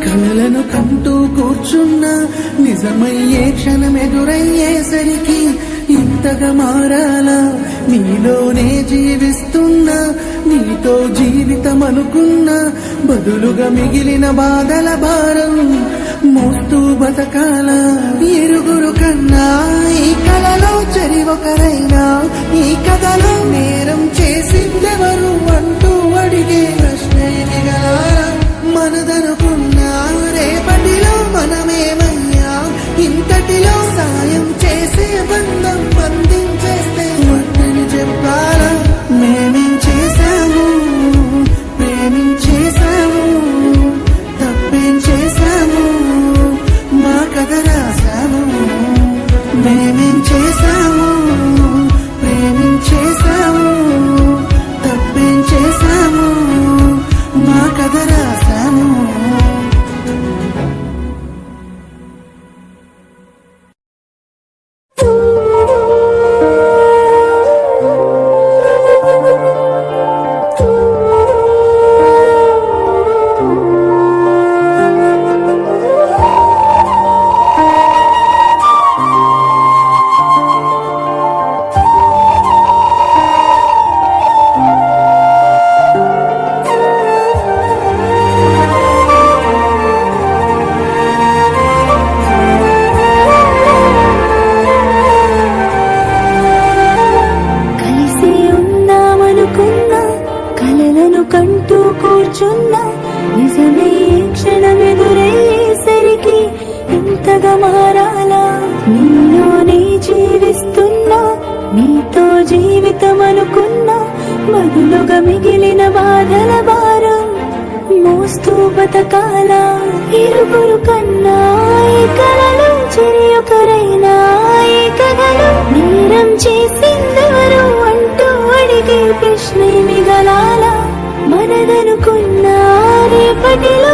కలలను కంటూ కూర్చున్నా నిజమయ్యే క్షణం ఎదురయ్యేసరికి ఇంతగా మారాలా? నీలోనే జీవిస్తున్నా, నీతో జీవితం అనుకున్నా, బదులుగా మిగిలిన బాధల భారం మోస్తూ బతకాల. ఇరుగురు కన్నా ఈ కలలో చెరి ఒకరైనా, ఈ కథలో నేరం చేసిందెవరు అంటూ అడిగే ప్రశ్న మిగలారా? మనదనుకున్నా రేపటిలో మనమేమయ్యా? ఇంతటిలో సాయం చేసే బంధం బంధించేస్తే వద్దని చెప్పాలా? మేమేం చేశాము, ప్రేమించేశాము, తప్పేం చేశాము, మా కథ రాశాము. మేమేం చేశాము, ప్రేమించేశాము, తప్పేం చేశాము, మా కథ రాశాము. కంటూ కూర్చున్నా నిజమే క్షణమెదురయ్యేసరికి ఇంతగా మారాలా? నీలోనే జీవిస్తున్నా, నీతో జీవితం అనుకున్నా, బదులుగా మిగిలిన బాధల భారం మోస్తూ బతకాలా? ఇరుగురు కన్నా ఈ కలలో చెరి ఒకరైనా, ఈ కథలో నేరం చేసిందెవరు అంటూ అడిగే ప్రశ్న మిగలాలా? మనదనుకున్నా రేపటిలో